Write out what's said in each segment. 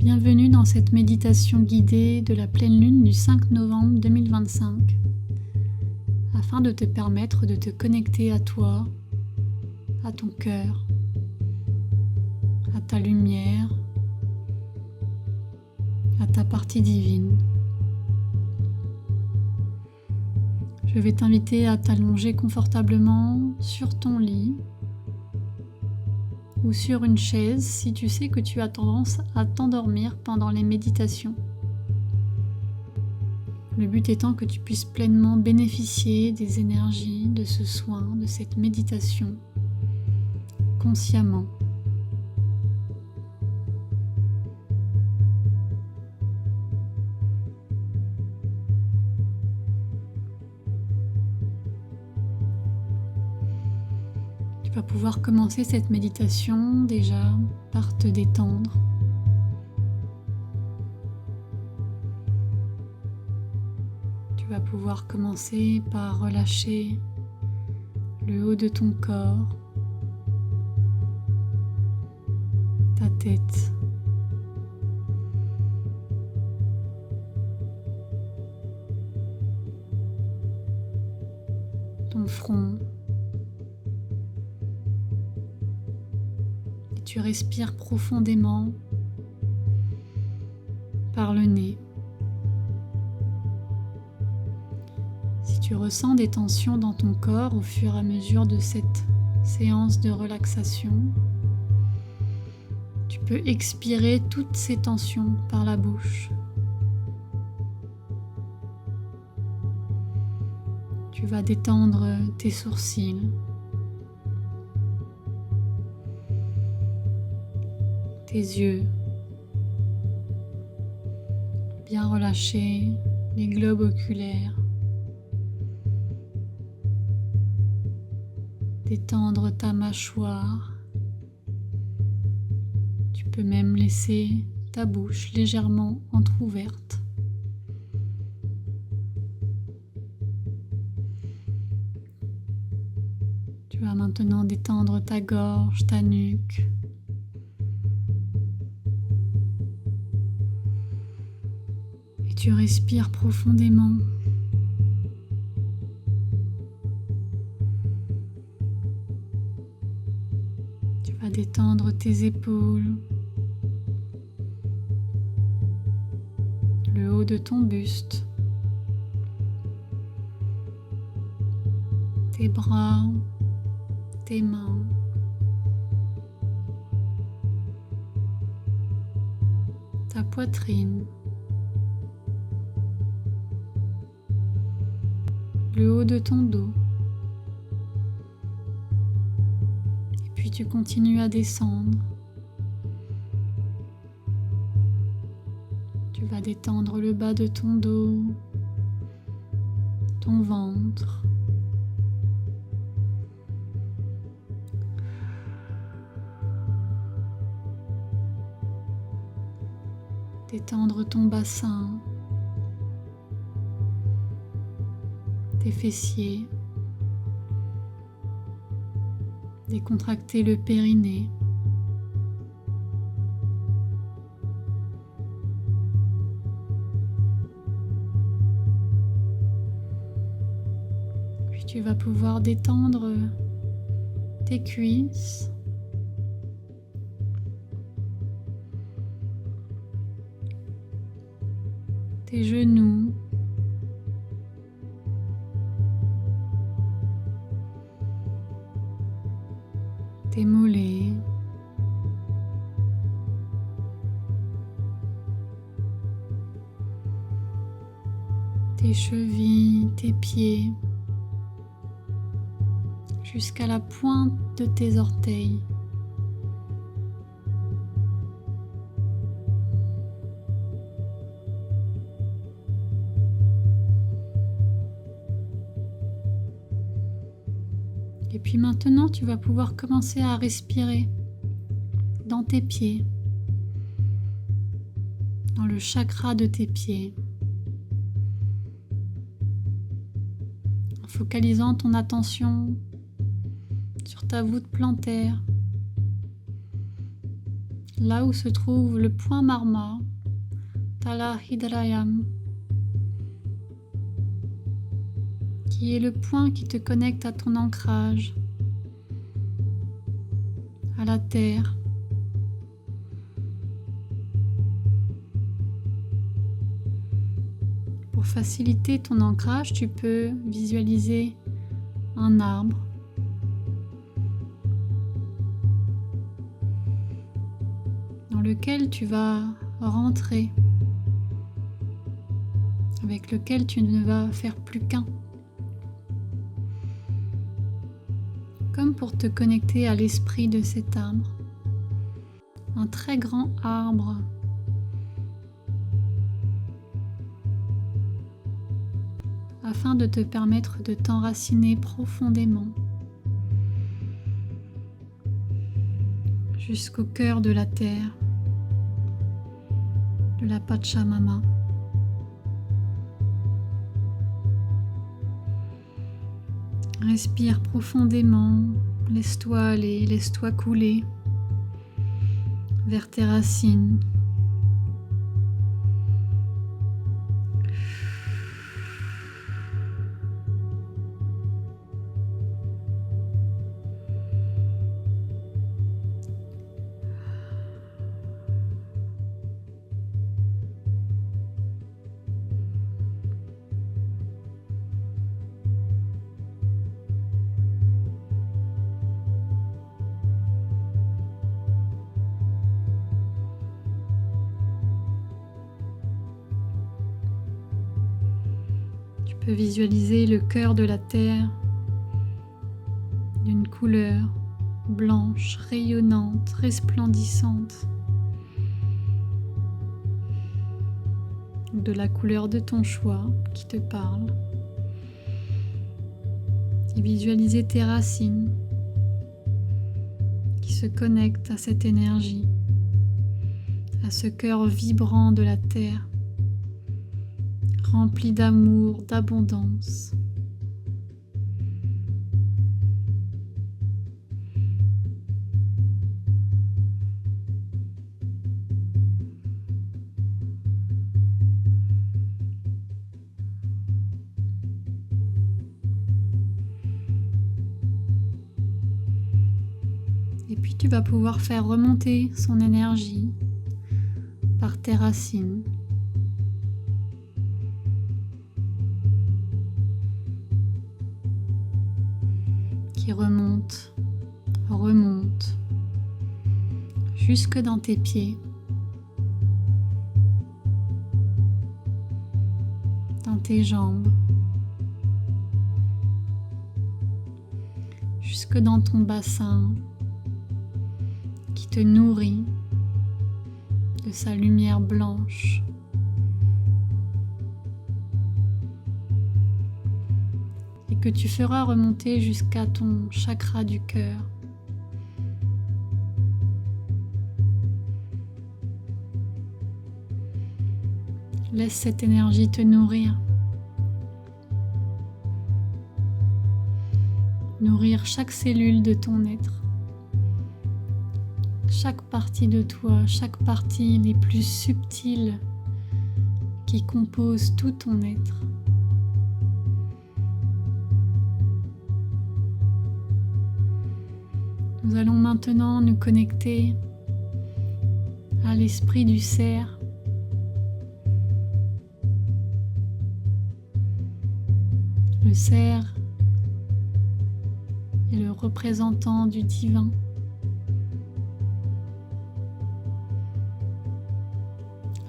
Bienvenue dans cette méditation guidée de la pleine lune du 5 novembre 2025, afin de te permettre de te connecter à toi, à ton cœur, à ta lumière, à ta partie divine. Je vais t'inviter à t'allonger confortablement sur ton lit ou sur une chaise si tu sais que tu as tendance à t'endormir pendant les méditations. Le but étant que tu puisses pleinement bénéficier des énergies de ce soin, de cette méditation, consciemment. Tu vas pouvoir commencer cette méditation déjà par te détendre. Tu vas pouvoir commencer par relâcher le haut de ton corps, ta tête, ton front. Tu respires profondément par le nez. Si tu ressens des tensions dans ton corps au fur et à mesure de cette séance de relaxation, tu peux expirer toutes ces tensions par la bouche. Tu vas détendre tes sourcils, tes yeux, bien relâcher les globes oculaires, détendre ta mâchoire. Tu peux même laisser ta bouche légèrement entrouverte. Tu vas maintenant détendre ta gorge, ta nuque. Tu respires profondément. Tu vas détendre tes épaules, le haut de ton buste, tes bras, tes mains, ta poitrine, le haut de ton dos. Et puis tu continues à descendre. Tu vas détendre le bas de ton dos, ton ventre, détendre ton bassin, tes fessiers, décontracter le périnée. Puis tu vas pouvoir détendre tes cuisses, tes genoux, tes mollets, tes chevilles, tes pieds, jusqu'à la pointe de tes orteils. Et puis maintenant, tu vas pouvoir commencer à respirer dans tes pieds, dans le chakra de tes pieds, en focalisant ton attention sur ta voûte plantaire, là où se trouve le point Marma, Tala Hidayam, qui est le point qui te connecte à ton ancrage, à la terre. Pour faciliter ton ancrage, tu peux visualiser un arbre dans lequel tu vas rentrer, avec lequel tu ne vas faire plus qu'un. Comme pour te connecter à l'esprit de cet arbre. Un très grand arbre afin de te permettre de t'enraciner profondément jusqu'au cœur de la terre, de la Pachamama. Respire profondément, laisse-toi aller, laisse-toi couler vers tes racines. Tu peux visualiser le cœur de la terre d'une couleur blanche, rayonnante, resplendissante, de la couleur de ton choix qui te parle. Et visualiser tes racines qui se connectent à cette énergie, à ce cœur vibrant de la terre, rempli d'amour, d'abondance. Et puis tu vas pouvoir faire remonter son énergie par tes racines. Qui remonte, jusque dans tes pieds, dans tes jambes, jusque dans ton bassin qui te nourrit de sa lumière blanche. Que tu feras remonter jusqu'à ton chakra du cœur. Laisse cette énergie te nourrir. Nourrir chaque cellule de ton être. Chaque partie de toi, chaque partie les plus subtiles qui composent tout ton être. Nous allons maintenant nous connecter à l'esprit du cerf. Le cerf est le représentant du divin.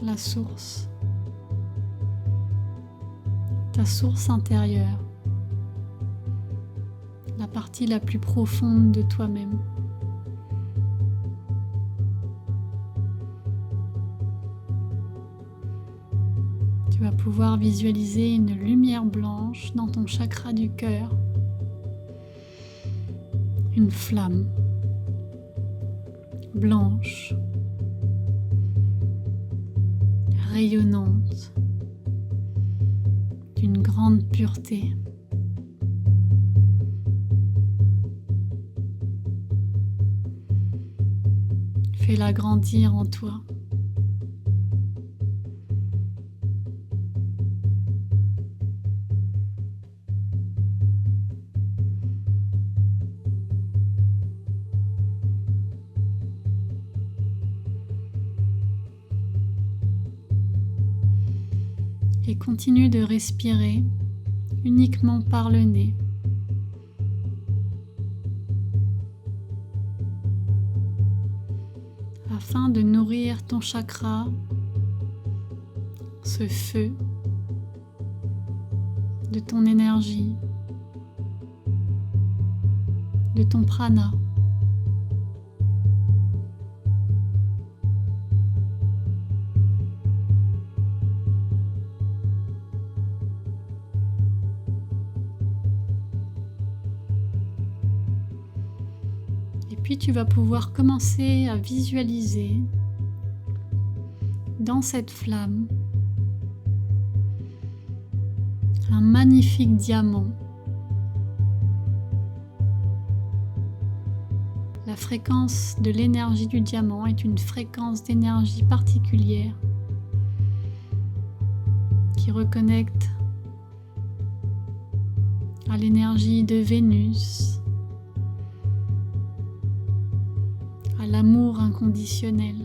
La source. Ta source intérieure. La partie la plus profonde de toi-même. Tu vas pouvoir visualiser une lumière blanche dans ton chakra du cœur, une flamme blanche, rayonnante, d'une grande pureté. Fais-la grandir en toi. Et continue de respirer uniquement par le nez. Afin de nourrir ton chakra, ce feu de ton énergie, de ton prana. Puis tu vas pouvoir commencer à visualiser dans cette flamme un magnifique diamant. La fréquence de l'énergie du diamant est une fréquence d'énergie particulière qui reconnecte à l'énergie de Vénus, à l'amour inconditionnel.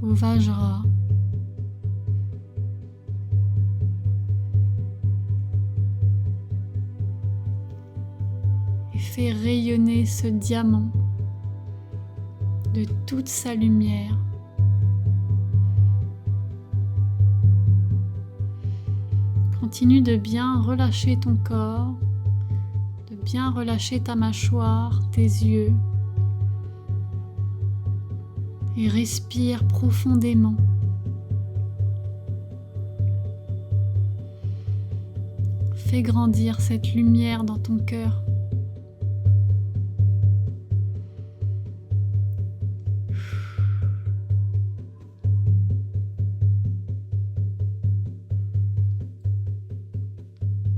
Au Vajra. Et fais rayonner ce diamant de toute sa lumière. Continue de bien relâcher ton corps, de bien relâcher ta mâchoire, tes yeux, et respire profondément. Fais grandir cette lumière dans ton cœur.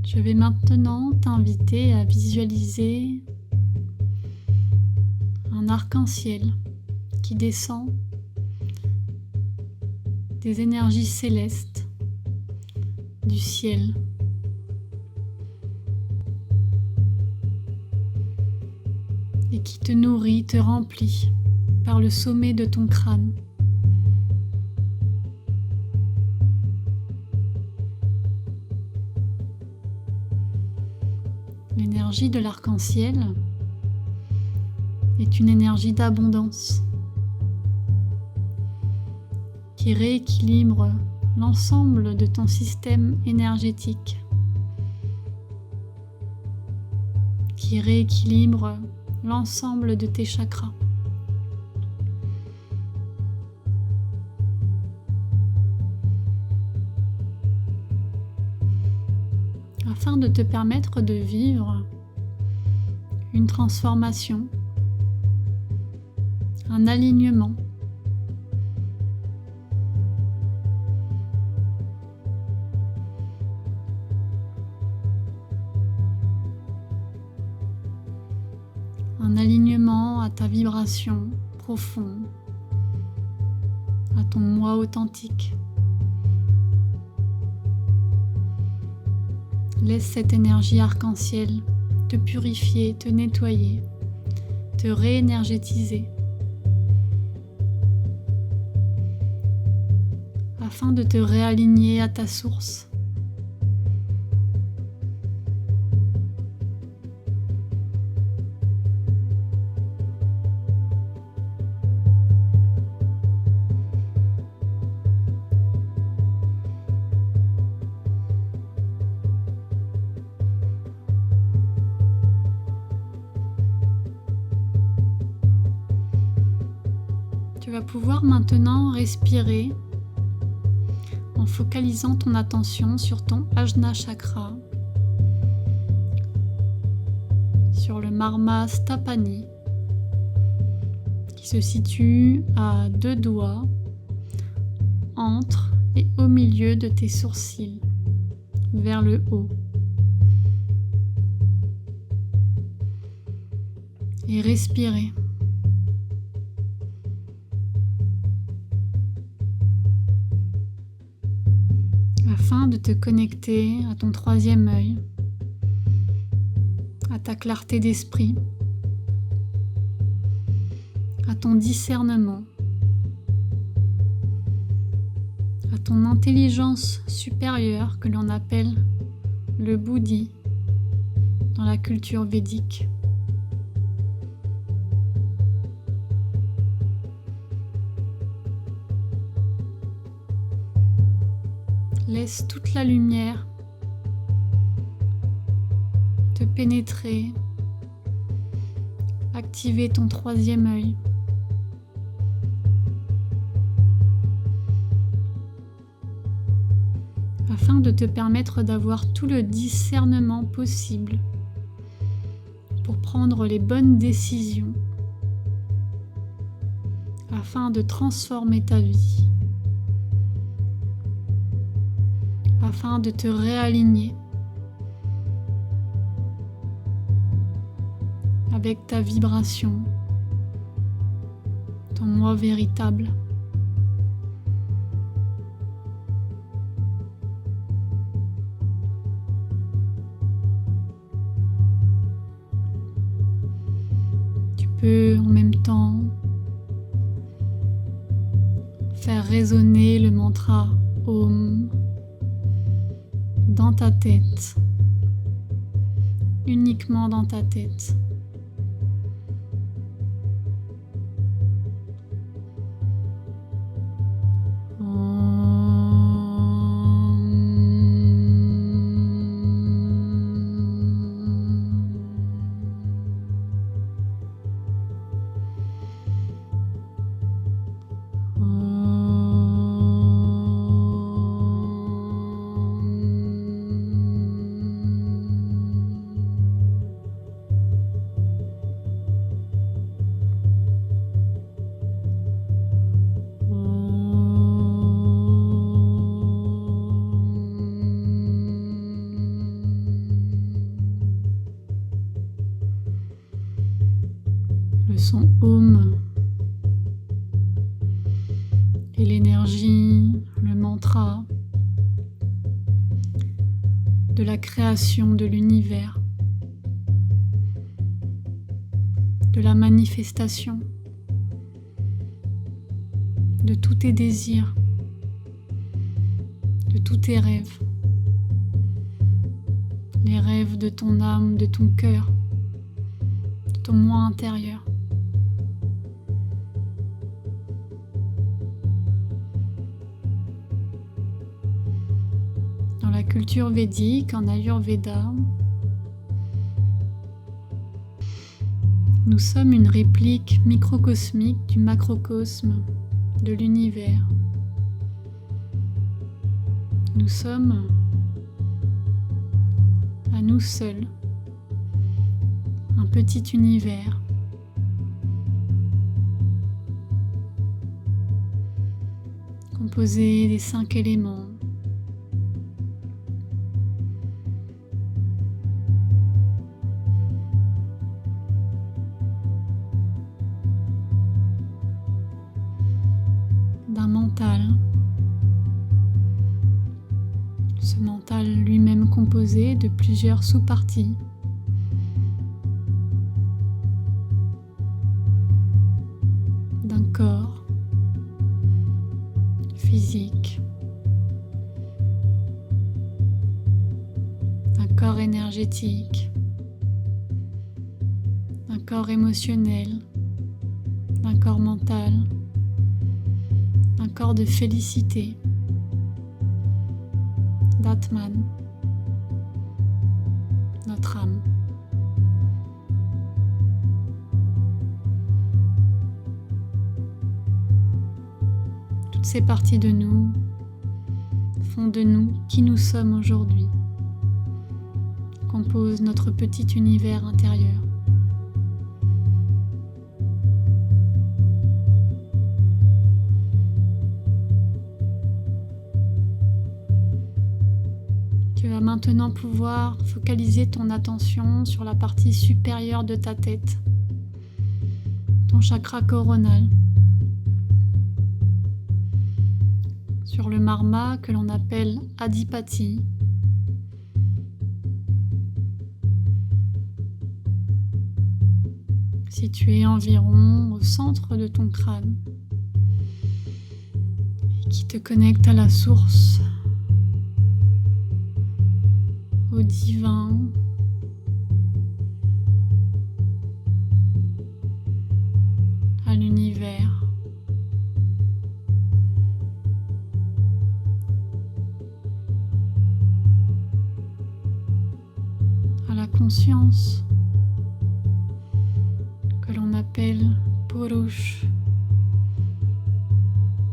Je vais maintenant t'inviter à visualiser un arc-en-ciel qui descend des énergies célestes du ciel. Et qui te nourrit, te remplit par le sommet de ton crâne. L'énergie de l'arc-en-ciel est une énergie d'abondance qui rééquilibre l'ensemble de ton système énergétique, qui rééquilibre l'ensemble de tes chakras. Afin de te permettre de vivre une transformation, un alignement, à ta vibration profonde, à ton moi authentique. Laisse cette énergie arc-en-ciel te purifier, te nettoyer, te réénergétiser, afin de te réaligner à ta source. Tu vas pouvoir maintenant respirer en focalisant ton attention sur ton Ajna Chakra, sur le Marmastapani, qui se situe à 2 doigts entre et au milieu de tes sourcils, vers le haut. Et respirez. Afin de te connecter à ton troisième œil, à ta clarté d'esprit, à ton discernement, à ton intelligence supérieure que l'on appelle le Bouddhi dans la culture védique. Laisse toute la lumière te pénétrer, activer ton troisième œil. Afin de te permettre d'avoir tout le discernement possible pour prendre les bonnes décisions, afin de transformer ta vie, afin de te réaligner avec ta vibration, ton moi véritable. Tu peux en même temps faire résonner le mantra Om dans ta tête, uniquement dans ta tête. Le son Om et l'énergie, le mantra de la création de l'univers, de la manifestation de tous tes désirs, de tous tes rêves, les rêves de ton âme, de ton cœur, de ton moi intérieur. Dans la culture védique, en Ayurveda, nous sommes une réplique microcosmique du macrocosme, de l'univers. Nous sommes à nous seuls un petit univers composé des 5 éléments. D'un mental, ce mental lui-même composé de plusieurs sous-parties, d'un corps physique, d'un corps énergétique, d'un corps émotionnel, d'un corps mental, un corps de félicité, d'Atman, notre âme. Toutes ces parties de nous font de nous qui nous sommes aujourd'hui, composent notre petit univers intérieur. Tu vas maintenant pouvoir focaliser ton attention sur la partie supérieure de ta tête, ton chakra coronal, sur le marma que l'on appelle Adipati. Situé environ au centre de ton crâne et qui te connecte à la source, au divin, à l'univers. À la conscience que l'on appelle Purush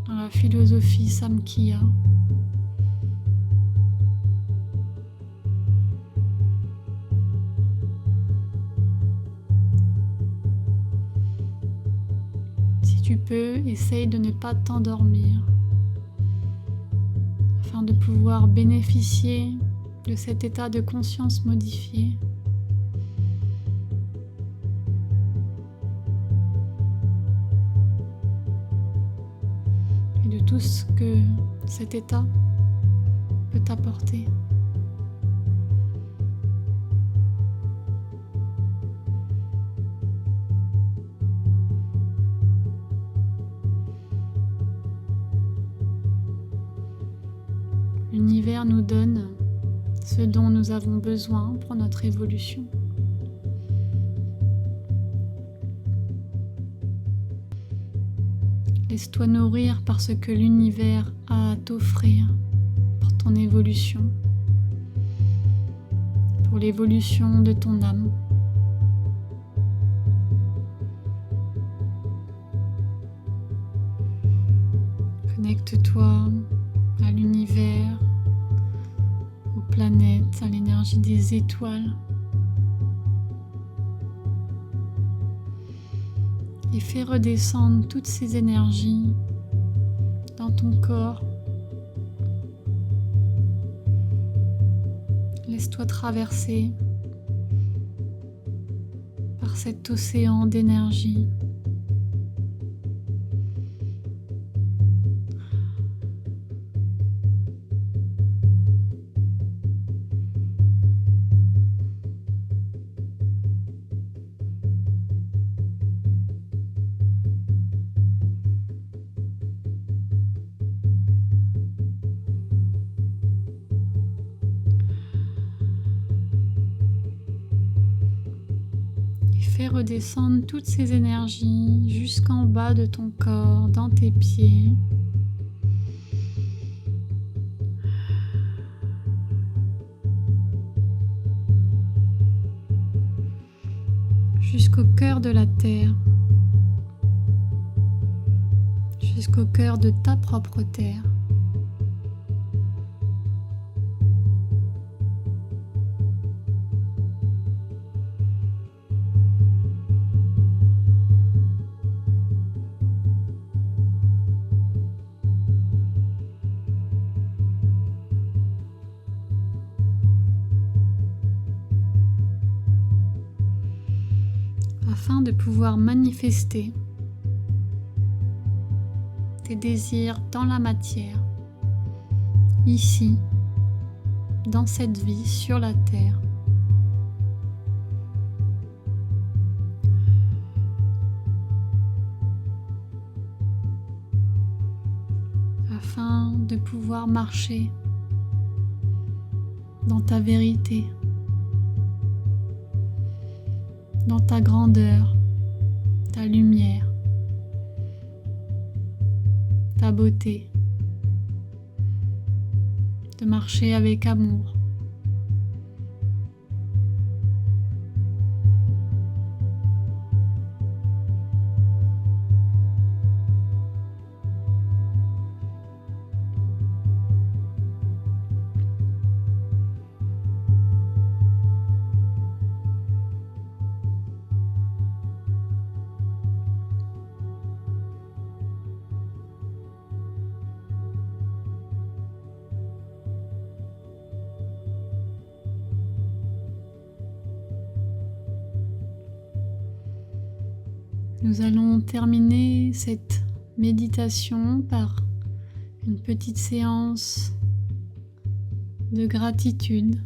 dans la philosophie Samkhya. Si tu peux, essaye de ne pas t'endormir afin de pouvoir bénéficier de cet état de conscience modifié. Et de tout ce que cet état peut t'apporter. L'univers nous donne ce dont nous avons besoin pour notre évolution. Laisse-toi nourrir par ce que l'univers a à t'offrir pour ton évolution, pour l'évolution de ton âme. Connecte-toi à l'univers, aux planètes, à l'énergie des étoiles. Et fais redescendre toutes ces énergies dans ton corps. Laisse-toi traverser par cet océan d'énergie. Fais redescendre toutes ces énergies jusqu'en bas de ton corps, dans tes pieds. Jusqu'au cœur de la terre, jusqu'au cœur de ta propre terre. Afin de pouvoir manifester tes désirs dans la matière, ici, dans cette vie sur la terre. Afin de pouvoir marcher dans ta vérité, dans ta grandeur, ta lumière, ta beauté, de marcher avec amour. Nous allons terminer cette méditation par une petite séance de gratitude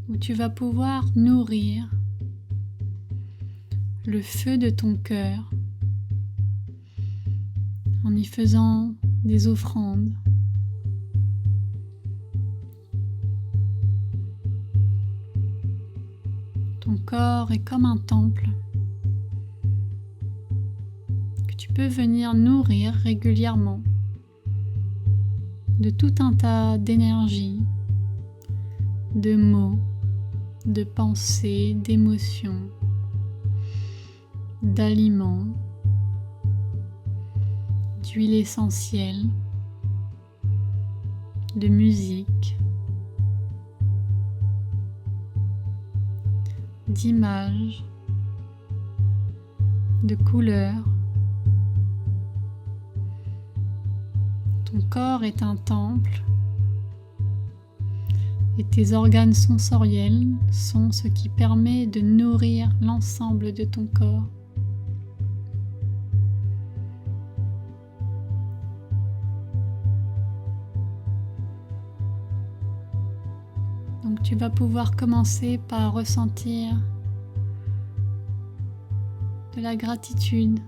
où tu vas pouvoir nourrir le feu de ton cœur en y faisant des offrandes. Ton corps est comme un temple que tu peux venir nourrir régulièrement de tout un tas d'énergie, de mots, de pensées, d'émotions, d'aliments, d'huile essentielle, de musique, d'images, de couleurs. Ton corps est un temple et tes organes sensoriels sont ce qui permet de nourrir l'ensemble de ton corps. Donc tu vas pouvoir commencer par ressentir de la gratitude,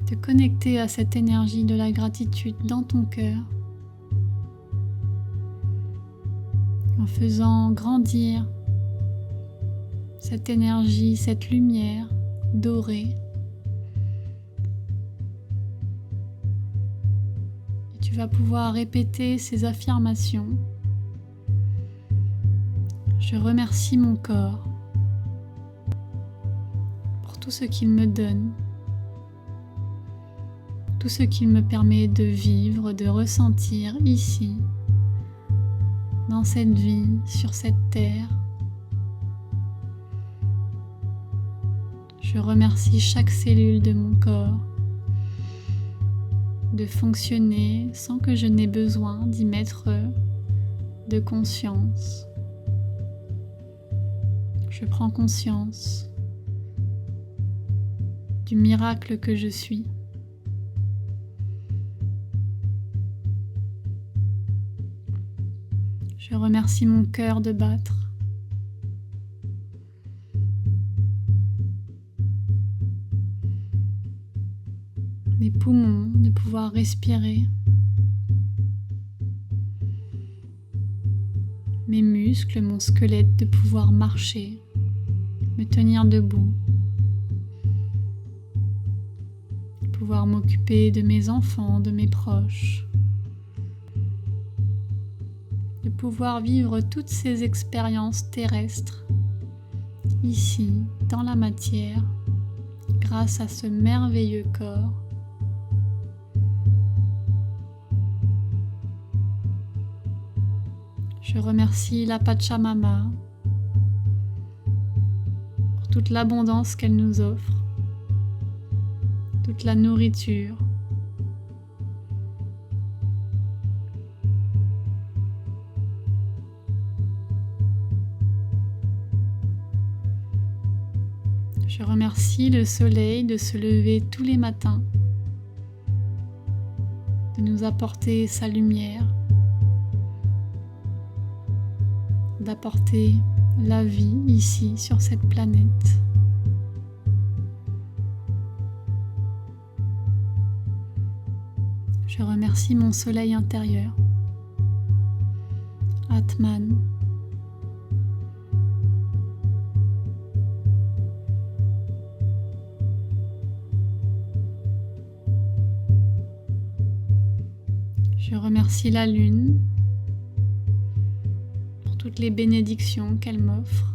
te connecter à cette énergie de la gratitude dans ton cœur, en faisant grandir cette énergie, cette lumière dorée. Et tu vas pouvoir répéter ces affirmations. Je remercie mon corps pour tout ce qu'il me donne, tout ce qu'il me permet de vivre, de ressentir ici, dans cette vie, sur cette terre. Je remercie chaque cellule de mon corps de fonctionner sans que je n'ai besoin d'y mettre de conscience. Je prends conscience du miracle que je suis. Je remercie mon cœur de battre. Mes poumons de pouvoir respirer. Mes muscles, mon squelette de pouvoir marcher, me tenir debout. De pouvoir m'occuper de mes enfants, de mes proches. De pouvoir vivre toutes ces expériences terrestres, ici, dans la matière, grâce à ce merveilleux corps. Je remercie la Pachamama pour toute l'abondance qu'elle nous offre, toute la nourriture. Je remercie le soleil de se lever tous les matins, de nous apporter sa lumière, d'apporter la vie ici sur cette planète. Je remercie mon soleil intérieur, Atman. Je remercie la lune pour toutes les bénédictions qu'elle m'offre.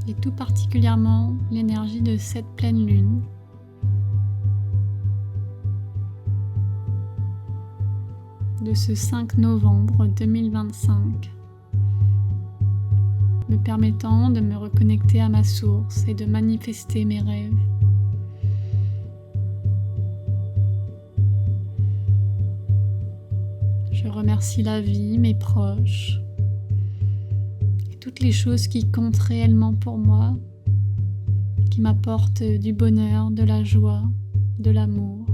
Et tout particulièrement l'énergie de cette pleine lune. De ce 5 novembre 2025. Me permettant de me reconnecter à ma source et de manifester mes rêves. Je remercie la vie, mes proches et toutes les choses qui comptent réellement pour moi, qui m'apportent du bonheur, de la joie, de l'amour.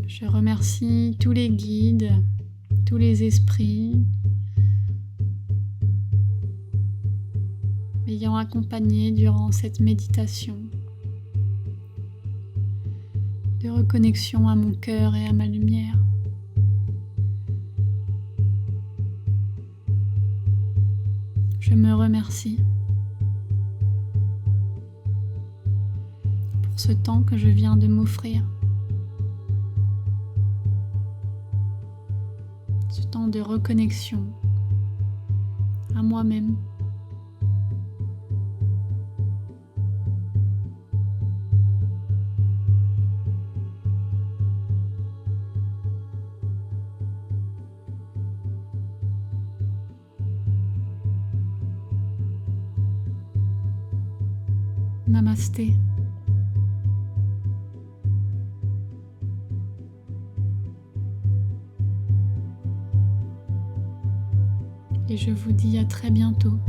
Je remercie tous les guides, tous les esprits m'ayant accompagné durant cette méditation de reconnexion à mon cœur et à ma lumière. Je me remercie pour ce temps que je viens de m'offrir. Ce temps de reconnexion à moi-même. Namasté. Et je vous dis à très bientôt.